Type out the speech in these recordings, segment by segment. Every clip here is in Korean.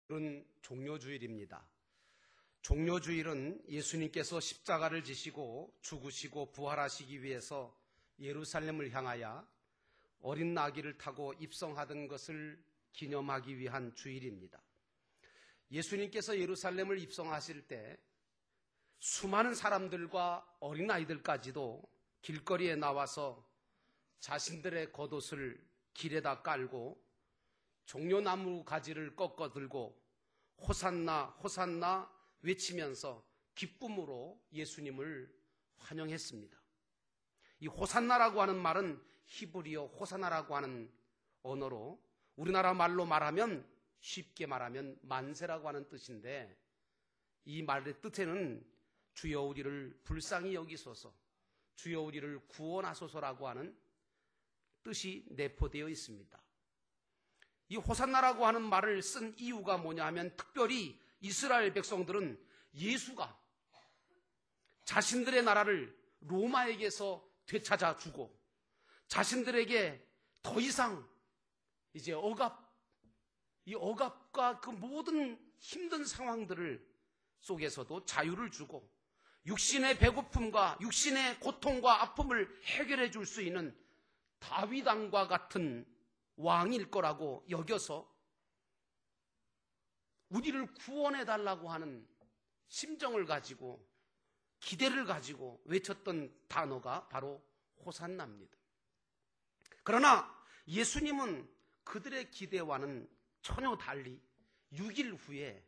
오늘은 종료주일입니다. 종료주일은 예수님께서 십자가를 지시고 죽으시고 부활하시기 위해서 예루살렘을 향하여 어린 나귀를 타고 입성하던 것을 기념하기 위한 주일입니다. 예수님께서 예루살렘을 입성하실 때 수많은 사람들과 어린아이들까지도 길거리에 나와서 자신들의 겉옷을 길에다 깔고 종려나무 가지를 꺾어 들고 호산나 호산나 외치면서 기쁨으로 예수님을 환영했습니다. 이 호산나라고 하는 말은 히브리어 호사나라고 하는 언어로 우리나라 말로 말하면 쉽게 말하면 만세라고 하는 뜻인데, 이 말의 뜻에는 주여 우리를 불쌍히 여기소서, 주여 우리를 구원하소서라고 하는 뜻이 내포되어 있습니다. 이 호산나라고 하는 말을 쓴 이유가 뭐냐 하면, 특별히 이스라엘 백성들은 예수가 자신들의 나라를 로마에게서 되찾아 주고 자신들에게 더 이상 이제 이 억압과 그 모든 힘든 상황들을 속에서도 자유를 주고 육신의 배고픔과 육신의 고통과 아픔을 해결해 줄 수 있는 다윗 왕과 같은 왕일 거라고 여겨서 우리를 구원해 달라고 하는 심정을 가지고 기대를 가지고 외쳤던 단어가 바로 호산나입니다. 그러나 예수님은 그들의 기대와는 전혀 달리 6일 후에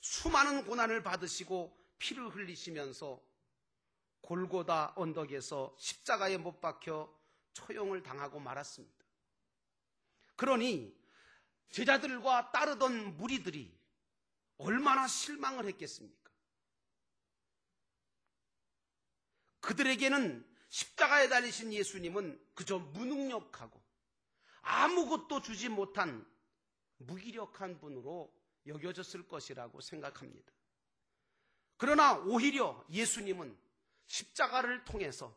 수많은 고난을 받으시고 피를 흘리시면서 골고다 언덕에서 십자가에 못 박혀 처형을 당하고 말았습니다. 그러니 제자들과 따르던 무리들이 얼마나 실망을 했겠습니까? 그들에게는 십자가에 달리신 예수님은 그저 무능력하고 아무것도 주지 못한 무기력한 분으로 여겨졌을 것이라고 생각합니다. 그러나 오히려 예수님은 십자가를 통해서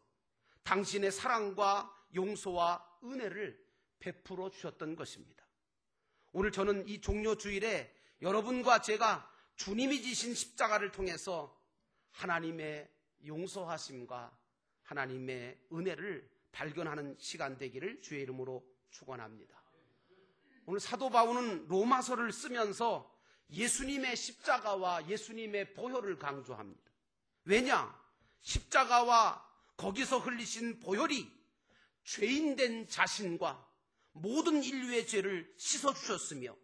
당신의 사랑과 용서와 은혜를 베풀어 주셨던 것입니다. 오늘 저는 이 종료주일에 여러분과 제가 주님이 지신 십자가를 통해서 하나님의 용서하심과 하나님의 은혜를 발견하는 시간 되기를 주의 이름으로 축원합니다. 오늘 사도 바울은 로마서를 쓰면서 예수님의 십자가와 예수님의 보혈을 강조합니다. 왜냐? 십자가와 거기서 흘리신 보혈이 죄인된 자신과 모든 인류의 죄를 씻어주셨으며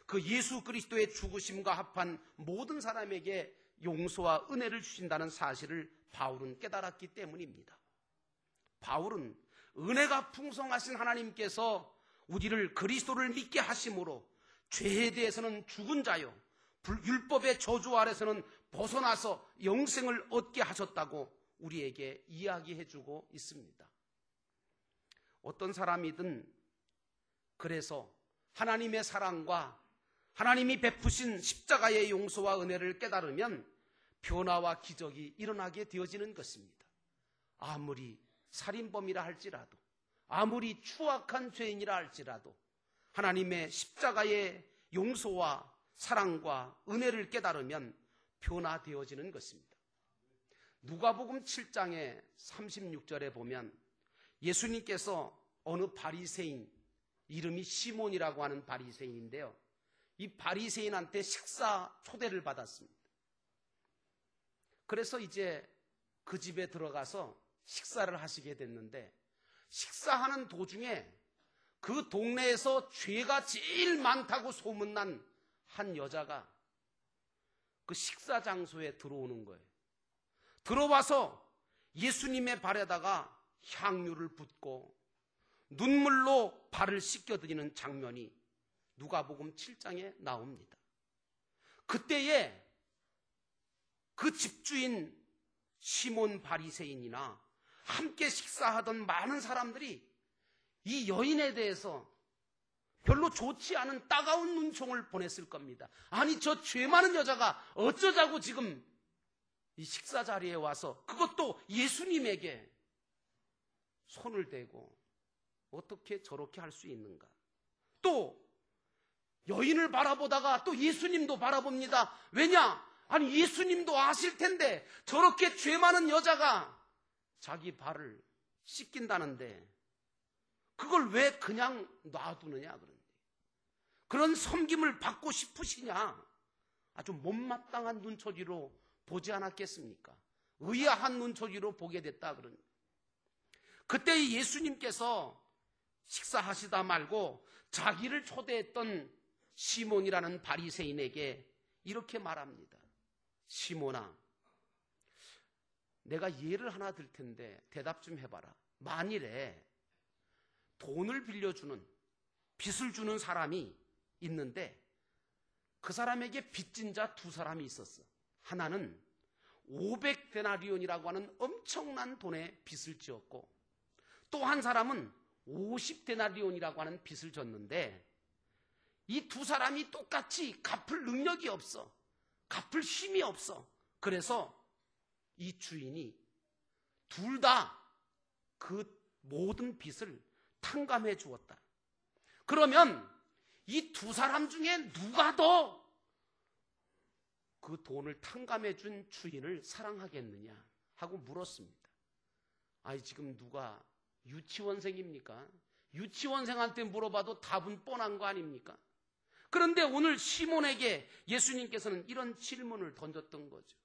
그 예수 그리스도의 죽으심과 합한 모든 사람에게 용서와 은혜를 주신다는 사실을 바울은 깨달았기 때문입니다. 바울은 은혜가 풍성하신 하나님께서 우리를 그리스도를 믿게 하심으로 죄에 대해서는 죽은 자요 율법의 저주 아래서는 벗어나서 영생을 얻게 하셨다고 우리에게 이야기해주고 있습니다. 어떤 사람이든 그래서 하나님의 사랑과 하나님이 베푸신 십자가의 용서와 은혜를 깨달으면 변화와 기적이 일어나게 되어지는 것입니다. 아무리 살인범이라 할지라도, 아무리 추악한 죄인이라 할지라도 하나님의 십자가의 용서와 사랑과 은혜를 깨달으면 변화되어지는 것입니다. 누가복음 7장의 36절에 보면 예수님께서 어느 바리새인, 이름이 시몬이라고 하는 바리새인인데요, 이 바리새인한테 식사 초대를 받았습니다. 그래서 이제 그 집에 들어가서 식사를 하시게 됐는데, 식사하는 도중에 그 동네에서 죄가 제일 많다고 소문난 한 여자가 그 식사 장소에 들어오는 거예요. 들어와서 예수님의 발에다가 향유를 붓고 눈물로 발을 씻겨드리는 장면이 누가복음 7장에 나옵니다. 그때에 그 집주인 시몬 바리새인이나 함께 식사하던 많은 사람들이 이 여인에 대해서 별로 좋지 않은 따가운 눈총을 보냈을 겁니다. 아니, 저 죄 많은 여자가 어쩌자고 지금 이 식사 자리에 와서, 그것도 예수님에게 손을 대고 어떻게 저렇게 할 수 있는가. 또 여인을 바라보다가 또 예수님도 바라봅니다. 왜냐? 아니 예수님도 아실 텐데 저렇게 죄 많은 여자가 자기 발을 씻긴다는데 그걸 왜 그냥 놔두느냐 그런데. 그런 섬김을 받고 싶으시냐? 아주 못마땅한 눈초리로 보지 않았겠습니까? 의아한 눈초리로 보게 됐다 그러니. 그때 예수님께서 식사하시다 말고 자기를 초대했던 시몬이라는 바리새인에게 이렇게 말합니다. 시몬아, 내가 예를 하나 들 텐데 대답 좀 해봐라. 만일에 돈을 빌려주는, 빚을 주는 사람이 있는데 그 사람에게 빚진 자 두 사람이 있었어. 하나는 500데나리온이라고 하는 엄청난 돈의 빚을 지었고 또 한 사람은 50데나리온이라고 하는 빚을 졌는데 이 두 사람이 똑같이 갚을 능력이 없어. 갚을 힘이 없어. 그래서 이 주인이 둘 다 그 모든 빚을 탕감해 주었다. 그러면 이 두 사람 중에 누가 더 그 돈을 탕감해 준 주인을 사랑하겠느냐 하고 물었습니다. 아니 지금 누가 유치원생입니까? 유치원생한테 물어봐도 답은 뻔한 거 아닙니까? 그런데 오늘 시몬에게 예수님께서는 이런 질문을 던졌던 거죠.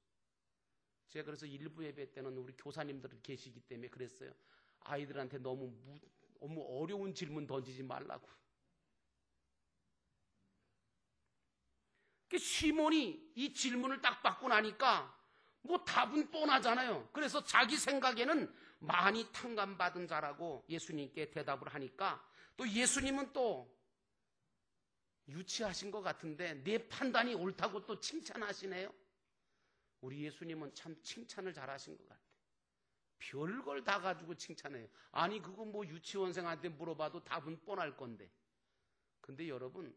제가 그래서 일부 예배 때는 우리 교사님들 계시기 때문에 그랬어요. 아이들한테 너무 어려운 질문 던지지 말라고. 시몬이 이 질문을 딱 받고 나니까 뭐 답은 뻔하잖아요. 그래서 자기 생각에는 많이 탕감받은 자라고 예수님께 대답을 하니까 또 예수님은 또 유치하신 것 같은데 내 판단이 옳다고 또 칭찬하시네요. 우리 예수님은 참 칭찬을 잘하신 것 같아요. 별걸 다 가지고 칭찬해요. 아니 그거 뭐 유치원생한테 물어봐도 답은 뻔할 건데. 근데 여러분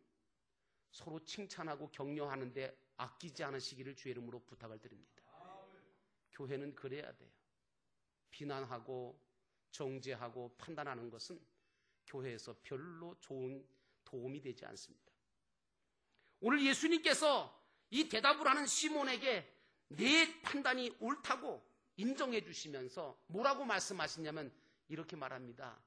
서로 칭찬하고 격려하는데 아끼지 않으시기를 주의 이름으로 부탁을 드립니다. 교회는 그래야 돼요. 비난하고 정죄하고 판단하는 것은 교회에서 별로 좋은 도움이 되지 않습니다. 오늘 예수님께서 이 대답을 하는 시몬에게 내 판단이 옳다고 인정해 주시면서 뭐라고 말씀하시냐면 이렇게 말합니다.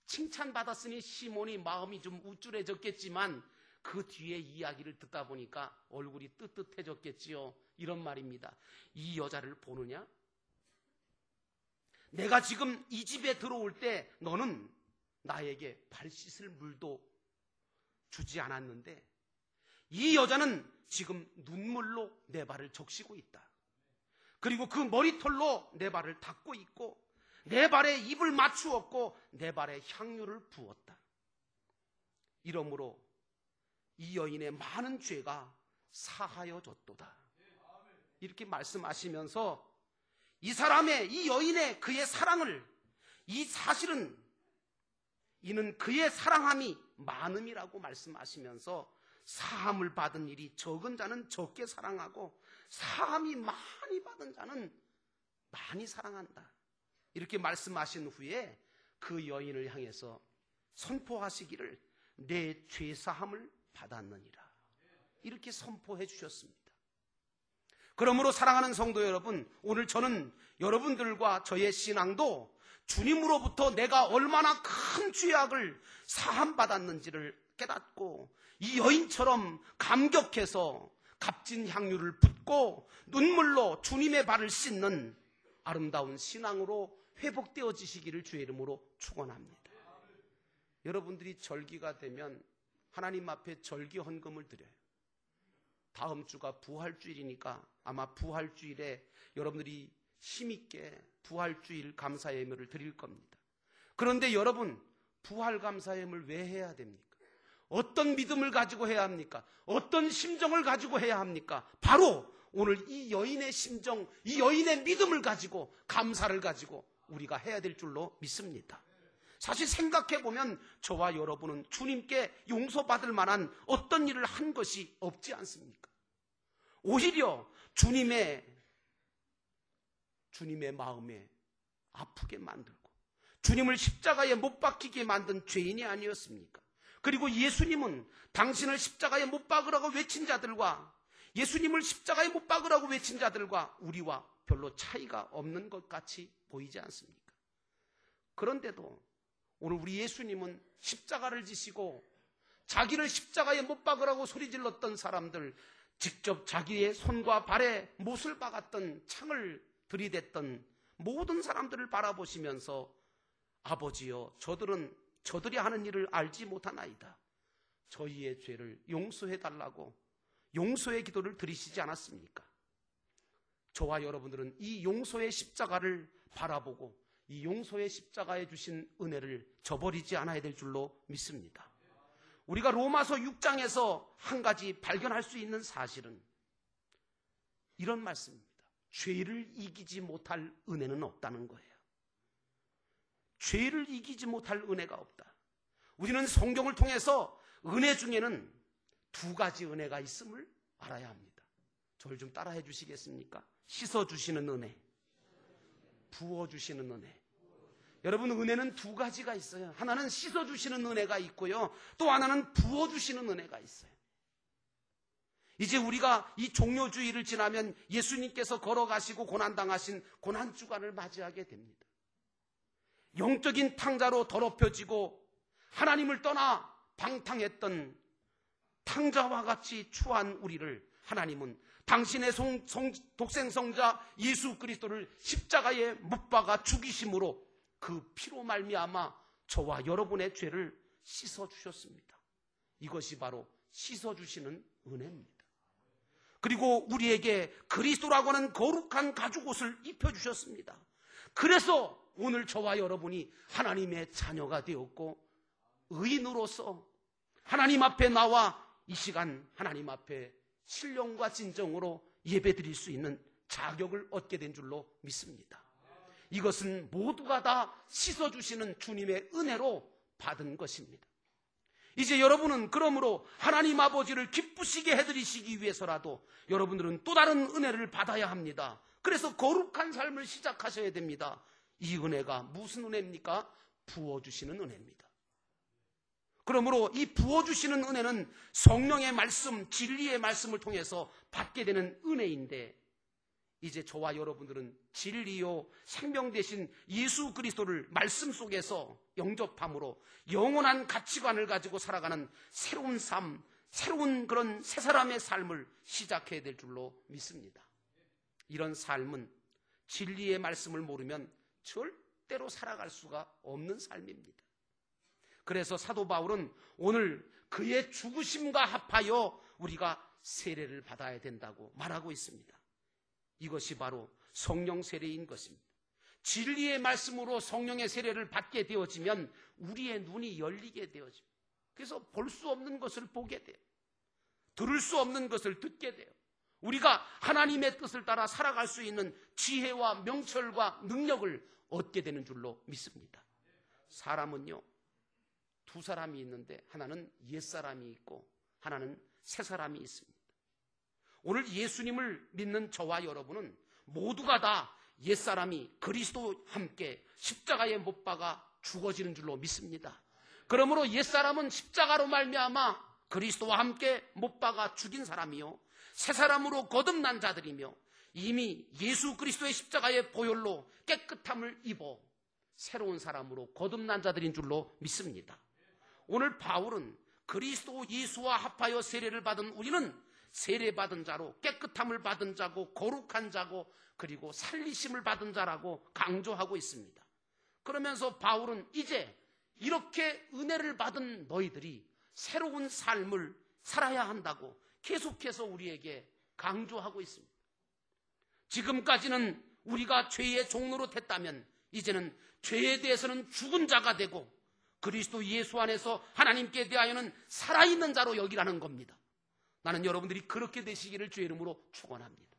칭찬받았으니 시몬이 마음이 좀 우쭐해졌겠지만 그 뒤에 이야기를 듣다 보니까 얼굴이 뜨뜻해졌겠지요. 이런 말입니다. 이 여자를 보느냐? 내가 지금 이 집에 들어올 때 너는 나에게 발 씻을 물도 주지 않았는데 이 여자는 지금 눈물로 내 발을 적시고 있다. 그리고 그 머리털로 내 발을 닦고 있고 내 발에 입을 맞추었고 내 발에 향유를 부었다. 이러므로 이 여인의 많은 죄가 사하여졌도다. 이렇게 말씀하시면서 이 사람의, 이 여인의 그의 사랑을, 이 사실은 이는 그의 사랑함이 많음이라고 말씀하시면서 사함을 받은 일이 적은 자는 적게 사랑하고 사함이 많이 받은 자는 많이 사랑한다. 이렇게 말씀하신 후에 그 여인을 향해서 선포하시기를 내 죄사함을 받았느니라. 이렇게 선포해 주셨습니다. 그러므로 사랑하는 성도 여러분, 오늘 저는 여러분들과 저의 신앙도 주님으로부터 내가 얼마나 큰 죄악을 사함받았는지를 깨닫고 이 여인처럼 감격해서 값진 향유를 붓고 눈물로 주님의 발을 씻는 아름다운 신앙으로 회복되어지시기를 주의 이름으로 축원합니다. 여러분들이 절기가 되면 하나님 앞에 절기 헌금을 드려요. 다음 주가 부활주일이니까 아마 부활주일에 여러분들이 힘있게 부활주일 감사 예물을 드릴 겁니다. 그런데 여러분, 부활 감사 예물 왜 해야 됩니까? 어떤 믿음을 가지고 해야 합니까? 어떤 심정을 가지고 해야 합니까? 바로 오늘 이 여인의 심정, 이 여인의 믿음을 가지고 감사를 가지고 우리가 해야 될 줄로 믿습니다. 사실 생각해보면 저와 여러분은 주님께 용서받을 만한 어떤 일을 한 것이 없지 않습니까? 오히려 주님의 마음에 아프게 만들고 주님을 십자가에 못 박히게 만든 죄인이 아니었습니까? 그리고 예수님은 당신을 십자가에 못 박으라고 외친 자들과 예수님을 십자가에 못 박으라고 외친 자들과 우리와 별로 차이가 없는 것 같이 보이지 않습니까? 그런데도 오늘 우리 예수님은 십자가를 지시고 자기를 십자가에 못 박으라고 소리질렀던 사람들, 직접 자기의 손과 발에 못을 박았던 창을 들이댔던 모든 사람들을 바라보시면서 아버지여, 저들이 하는 일을 알지 못하나이다. 저희의 죄를 용서해달라고 용서의 기도를 드리시지 않았습니까? 저와 여러분들은 이 용서의 십자가를 바라보고 이 용서의 십자가에 주신 은혜를 저버리지 않아야 될 줄로 믿습니다. 우리가 로마서 6장에서 한 가지 발견할 수 있는 사실은 이런 말씀입니다. 죄를 이기지 못할 은혜는 없다는 거예요. 죄를 이기지 못할 은혜가 없다. 우리는 성경을 통해서 은혜 중에는 두 가지 은혜가 있음을 알아야 합니다. 저를 좀 따라해 주시겠습니까? 씻어주시는 은혜, 부어주시는 은혜. 여러분, 은혜는 두 가지가 있어요. 하나는 씻어주시는 은혜가 있고요, 또 하나는 부어주시는 은혜가 있어요. 이제 우리가 이 종료주의를 지나면 예수님께서 걸어가시고 고난당하신 고난주간을 맞이하게 됩니다. 영적인 탕자로 더럽혀지고 하나님을 떠나 방탕했던 탕자와 같이 추한 우리를 하나님은 당신의 독생성자 예수 그리스도를 십자가에 못 박아 죽이심으로 그 피로 말미암아 저와 여러분의 죄를 씻어주셨습니다. 이것이 바로 씻어주시는 은혜입니다. 그리고 우리에게 그리스도라고 하는 거룩한 가죽옷을 입혀주셨습니다. 그래서 오늘 저와 여러분이 하나님의 자녀가 되었고 의인으로서 하나님 앞에 나와 이 시간 하나님 앞에 신령과 진정으로 예배드릴 수 있는 자격을 얻게 된 줄로 믿습니다. 이것은 모두가 다 씻어주시는 주님의 은혜로 받은 것입니다. 이제 여러분은 그러므로 하나님 아버지를 기쁘시게 해드리시기 위해서라도 여러분들은 또 다른 은혜를 받아야 합니다. 그래서 거룩한 삶을 시작하셔야 됩니다. 이 은혜가 무슨 은혜입니까? 부어주시는 은혜입니다. 그러므로 이 부어주시는 은혜는 성령의 말씀, 진리의 말씀을 통해서 받게 되는 은혜인데, 이제 저와 여러분들은 진리요 생명 되신 예수 그리스도를 말씀 속에서 영접함으로 영원한 가치관을 가지고 살아가는 새로운 삶, 새로운 그런 새 사람의 삶을 시작해야 될 줄로 믿습니다. 이런 삶은 진리의 말씀을 모르면 절대로 살아갈 수가 없는 삶입니다. 그래서 사도 바울은 오늘 그의 죽으심과 합하여 우리가 세례를 받아야 된다고 말하고 있습니다. 이것이 바로 성령 세례인 것입니다. 진리의 말씀으로 성령의 세례를 받게 되어지면 우리의 눈이 열리게 되어집니다. 그래서 볼 수 없는 것을 보게 돼요. 들을 수 없는 것을 듣게 돼요. 우리가 하나님의 뜻을 따라 살아갈 수 있는 지혜와 명철과 능력을 얻게 되는 줄로 믿습니다. 사람은요, 두 사람이 있는데 하나는 옛사람이 있고 하나는 새사람이 있습니다. 오늘 예수님을 믿는 저와 여러분은 모두가 다 옛사람이 그리스도와 함께 십자가에 못 박아 죽어지는 줄로 믿습니다. 그러므로 옛사람은 십자가로 말미암아 그리스도와 함께 못 박아 죽인 사람이요, 새사람으로 거듭난 자들이며 이미 예수 그리스도의 십자가의 보혈로 깨끗함을 입어 새로운 사람으로 거듭난 자들인 줄로 믿습니다. 오늘 바울은 그리스도 예수와 합하여 세례를 받은 우리는 세례받은 자로 깨끗함을 받은 자고 거룩한 자고 그리고 살리심을 받은 자라고 강조하고 있습니다. 그러면서 바울은 이제 이렇게 은혜를 받은 너희들이 새로운 삶을 살아야 한다고 계속해서 우리에게 강조하고 있습니다. 지금까지는 우리가 죄의 종로로 됐다면 이제는 죄에 대해서는 죽은 자가 되고 그리스도 예수 안에서 하나님께 대하여는 살아있는 자로 여기라는 겁니다. 나는 여러분들이 그렇게 되시기를 주의 이름으로 축원합니다.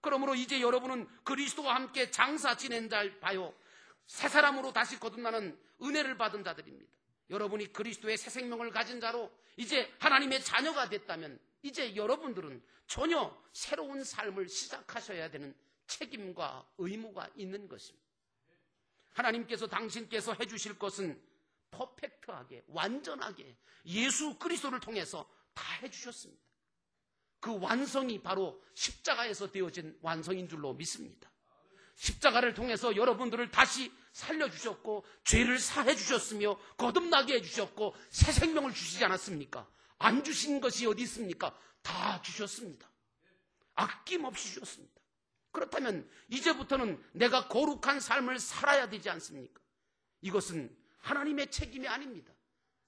그러므로 이제 여러분은 그리스도와 함께 장사 지낸 자 봐요, 새 사람으로 다시 거듭나는 은혜를 받은 자들입니다. 여러분이 그리스도의 새 생명을 가진 자로 이제 하나님의 자녀가 됐다면 이제 여러분들은 전혀 새로운 삶을 시작하셔야 되는 책임과 의무가 있는 것입니다. 하나님께서 당신께서 해주실 것은 퍼펙트하게, 완전하게 예수 그리스도를 통해서 다 해주셨습니다. 그 완성이 바로 십자가에서 되어진 완성인 줄로 믿습니다. 십자가를 통해서 여러분들을 다시 살려주셨고 죄를 사해 주셨으며 거듭나게 해주셨고 새 생명을 주시지 않았습니까? 안 주신 것이 어디 있습니까? 다 주셨습니다. 아낌없이 주셨습니다. 그렇다면 이제부터는 내가 거룩한 삶을 살아야 되지 않습니까? 이것은 하나님의 책임이 아닙니다.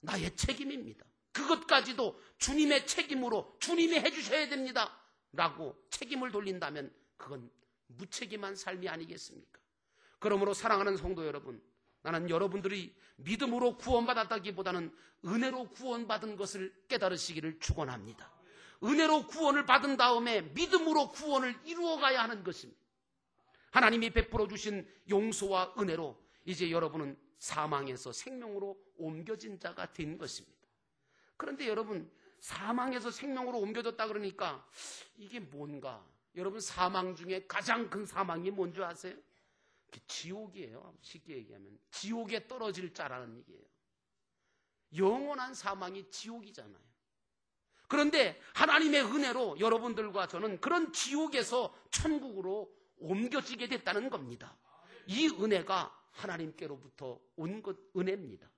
나의 책임입니다. 그것까지도 주님의 책임으로 주님이 해주셔야 됩니다 라고 책임을 돌린다면 그건 무책임한 삶이 아니겠습니까? 그러므로 사랑하는 성도 여러분, 나는 여러분들이 믿음으로 구원받았다기보다는 은혜로 구원받은 것을 깨달으시기를 축원합니다. 은혜로 구원을 받은 다음에 믿음으로 구원을 이루어가야 하는 것입니다. 하나님이 베풀어 주신 용서와 은혜로 이제 여러분은 사망에서 생명으로 옮겨진 자가 된 것입니다. 그런데 여러분, 사망에서 생명으로 옮겨졌다 그러니까 이게 뭔가? 여러분, 사망 중에 가장 큰 사망이 뭔지 아세요? 지옥이에요. 쉽게 얘기하면 지옥에 떨어질 자라는 얘기예요. 영원한 사망이 지옥이잖아요. 그런데 하나님의 은혜로 여러분들과 저는 그런 지옥에서 천국으로 옮겨지게 됐다는 겁니다. 이 은혜가 하나님께로부터 온 것 은혜입니다.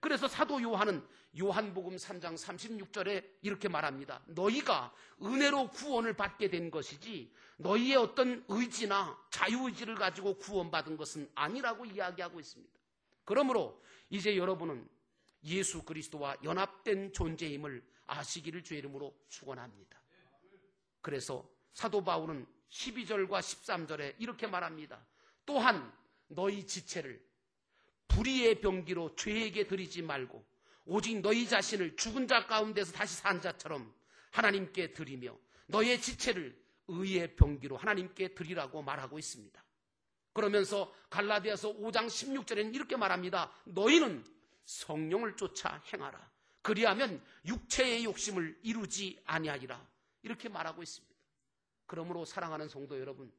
그래서 사도 요한은 요한복음 3장 36절에 이렇게 말합니다. 너희가 은혜로 구원을 받게 된 것이지 너희의 어떤 의지나 자유의지를 가지고 구원받은 것은 아니라고 이야기하고 있습니다. 그러므로 이제 여러분은 예수 그리스도와 연합된 존재임을 아시기를 주의 이름으로 축원합니다. 그래서 사도 바울은 12절과 13절에 이렇게 말합니다. 또한 너희 지체를 불의의 병기로 죄에게 드리지 말고 오직 너희 자신을 죽은 자 가운데서 다시 산 자처럼 하나님께 드리며 너희의 지체를 의의 병기로 하나님께 드리라고 말하고 있습니다. 그러면서 갈라디아서 5장 16절에는 이렇게 말합니다. 너희는 성령을 쫓아 행하라. 그리하면 육체의 욕심을 이루지 아니하리라. 이렇게 말하고 있습니다. 그러므로 사랑하는 성도 여러분,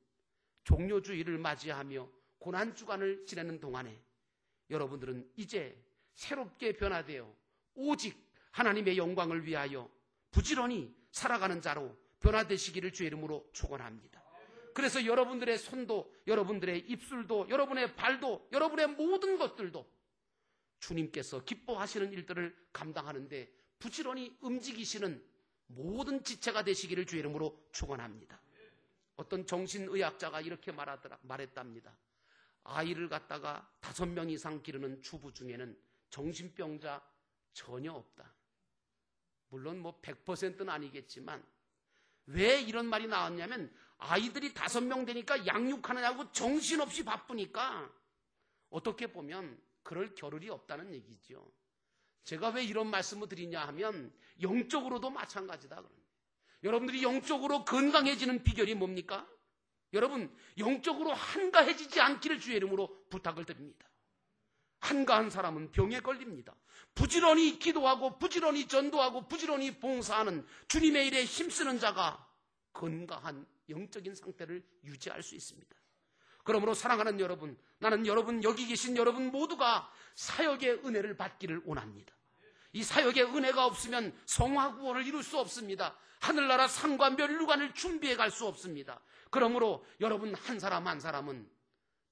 종료주일을 맞이하며 고난주간을 지내는 동안에 여러분들은 이제 새롭게 변화되어 오직 하나님의 영광을 위하여 부지런히 살아가는 자로 변화되시기를 주의 이름으로 축원합니다. 그래서 여러분들의 손도, 여러분들의 입술도, 여러분의 발도, 여러분의 모든 것들도 주님께서 기뻐하시는 일들을 감당하는데 부지런히 움직이시는 모든 지체가 되시기를 주의 이름으로 축원합니다. 어떤 정신의학자가 이렇게 말했답니다. 아이를 갖다가 5명 이상 기르는 주부 중에는 정신병자 전혀 없다. 물론 뭐 100%는 아니겠지만 왜 이런 말이 나왔냐면 아이들이 5명 되니까 양육하느냐고 정신없이 바쁘니까 어떻게 보면 그럴 겨를이 없다는 얘기죠. 제가 왜 이런 말씀을 드리냐 하면 영적으로도 마찬가지다. 여러분들이 영적으로 건강해지는 비결이 뭡니까? 여러분, 영적으로 한가해지지 않기를 주의 이름으로 부탁을 드립니다. 한가한 사람은 병에 걸립니다. 부지런히 기도하고 부지런히 전도하고 부지런히 봉사하는 주님의 일에 힘쓰는 자가 건강한 영적인 상태를 유지할 수 있습니다. 그러므로 사랑하는 여러분, 나는 여러분, 여기 계신 여러분 모두가 사역의 은혜를 받기를 원합니다. 이 사역의 은혜가 없으면 성화구원을 이룰 수 없습니다. 하늘나라 상과 멸류관을 준비해 갈 수 없습니다. 그러므로 여러분 한 사람 한 사람은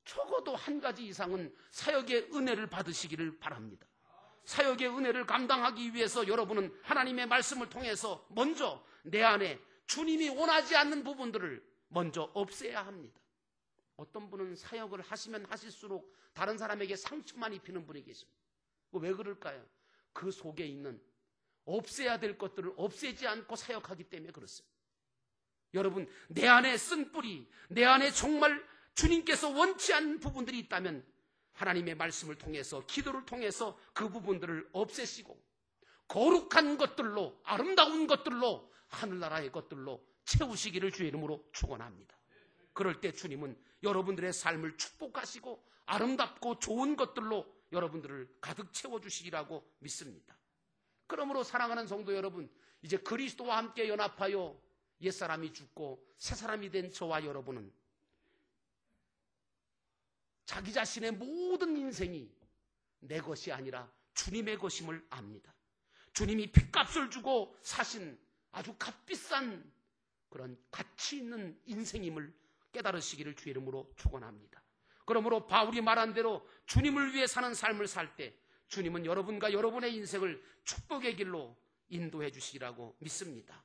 적어도 한 가지 이상은 사역의 은혜를 받으시기를 바랍니다. 사역의 은혜를 감당하기 위해서 여러분은 하나님의 말씀을 통해서 먼저 내 안에 주님이 원하지 않는 부분들을 먼저 없애야 합니다. 어떤 분은 사역을 하시면 하실수록 다른 사람에게 상처만 입히는 분이 계십니다. 왜 그럴까요? 그 속에 있는 없애야 될 것들을 없애지 않고 사역하기 때문에 그렇습니다. 여러분, 내 안에 쓴 뿌리, 내 안에 정말 주님께서 원치 않는 부분들이 있다면 하나님의 말씀을 통해서, 기도를 통해서 그 부분들을 없애시고 거룩한 것들로, 아름다운 것들로, 하늘나라의 것들로 채우시기를 주의 이름으로 축원합니다. 그럴 때 주님은 여러분들의 삶을 축복하시고 아름답고 좋은 것들로 여러분들을 가득 채워주시리라고 믿습니다. 그러므로 사랑하는 성도 여러분, 이제 그리스도와 함께 연합하여 옛사람이 죽고 새사람이 된 저와 여러분은 자기 자신의 모든 인생이 내 것이 아니라 주님의 것임을 압니다. 주님이 핏값을 주고 사신 아주 값비싼 그런 가치 있는 인생임을 깨달으시기를 주의 이름으로 축원합니다. 그러므로 바울이 말한 대로 주님을 위해 사는 삶을 살 때 주님은 여러분과 여러분의 인생을 축복의 길로 인도해 주시리라고 믿습니다.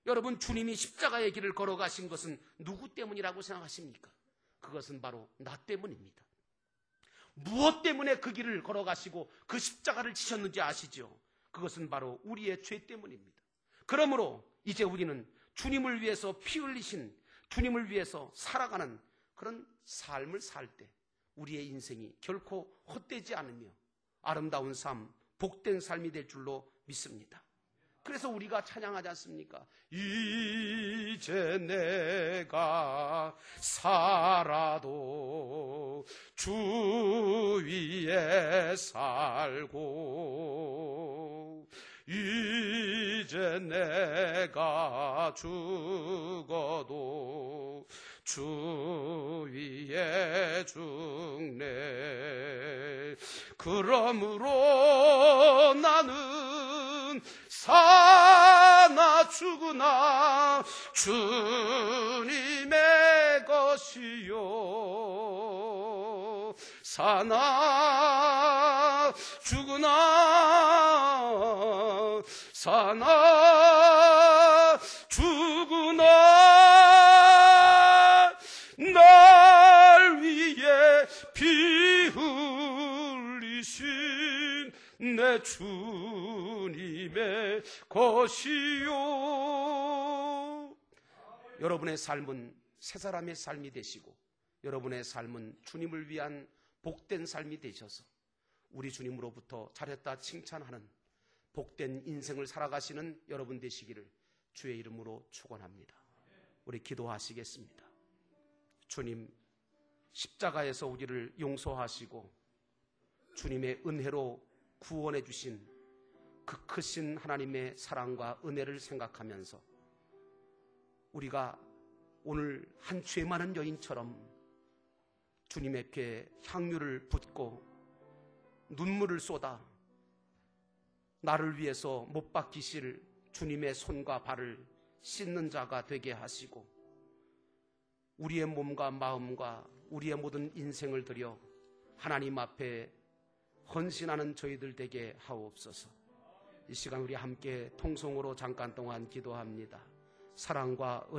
여러분, 주님이 십자가의 길을 걸어가신 것은 누구 때문이라고 생각하십니까? 그것은 바로 나 때문입니다. 무엇 때문에 그 길을 걸어가시고 그 십자가를 지셨는지 아시죠? 그것은 바로 우리의 죄 때문입니다. 그러므로 이제 우리는 주님을 위해서 피 흘리신, 주님을 위해서 살아가는 그런 삶을 살 때 우리의 인생이 결코 헛되지 않으며 아름다운 삶, 복된 삶이 될 줄로 믿습니다. 그래서 우리가 찬양하지 않습니까? 이제 내가 살아도 주 위에 살고, 이제 내가 죽어도 주 위에 죽네. 그러므로 나는 사나 죽으나 주님의 것이요, 사나 죽으나 사나 죽으나 날 위해 피 흘리신 내 주님의 것이요. 여러분의 삶은 새 사람의 삶이 되시고 여러분의 삶은 주님을 위한 복된 삶이 되셔서 우리 주님으로부터 잘했다 칭찬하는 복된 인생을 살아가시는 여러분 되시기를 주의 이름으로 축원합니다. 우리 기도하시겠습니다. 주님, 십자가에서 우리를 용서하시고 주님의 은혜로 구원해 주신 그 크신 하나님의 사랑과 은혜를 생각하면서 우리가 오늘 한 죄 많은 여인처럼 주님에게 향유를 붓고 눈물을 쏟아 나를 위해서 못 박히실 주님의 손과 발을 씻는 자가 되게 하시고 우리의 몸과 마음과 우리의 모든 인생을 들여 하나님 앞에 헌신하는 저희들 되게 하옵소서. 이 시간 우리 함께 통성으로 잠깐 동안 기도합니다. 사랑과 은혜